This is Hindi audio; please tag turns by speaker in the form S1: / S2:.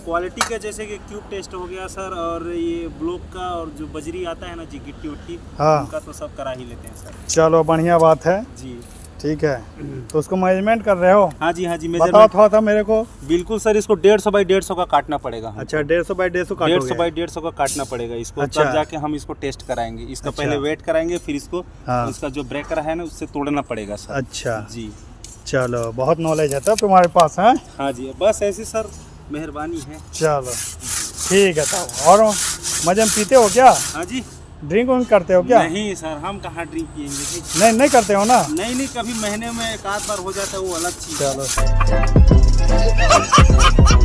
S1: क्वालिटी का जैसे कि क्यूब टेस्ट हो गया सर, और ये ब्लॉक का, और जो बजरी आता है ना जी, गिट्टी उट्टी,
S2: हाँ।
S1: उनका तो सब करा ही लेते हैं सर।
S2: चलो बढ़िया बात है।
S1: जी
S2: ठीक है, तो उसको मैनेजमेंट कर रहे हो?
S1: हाँ जी, हाँ जी,
S2: बताओ
S1: मेजरमेंट।
S2: थोड़ा सा मेरे को।
S1: बिल्कुल सर, इसको 150 बाई 150 का काटना पड़ेगा हमको।
S2: अच्छा, 150 बाई 150 काटोगे?
S1: 150 बाई 150 का काटना पड़ेगा इसको।
S2: अच्छा।
S1: तब जाके हम इसको टेस्ट कराएंगे। इसका
S2: अच्छा।
S1: पहले वेट कराएंगे, फिर इसको
S2: हाँ।
S1: उसका जो ब्रेकर है ना, उससे तोड़ना पड़ेगा सर।
S2: अच्छा
S1: जी
S2: चलो, बहुत नॉलेज है तब तुम्हारे पास है।
S1: हाँ जी, बस ऐसी सर मेहरबानी है।
S2: चलो ठीक है। तब और मजे में पीते हो क्या?
S1: हाँ जी।
S2: ड्रिंक व्रिंक करते हो क्या?
S1: नहीं सर, हम कहाँ ड्रिंक पियेंगे जी।
S2: नहीं करते हो ना?
S1: नहीं, कभी महीने में एक आध बार हो जाता है, वो अलग चीज़ है।
S2: चलो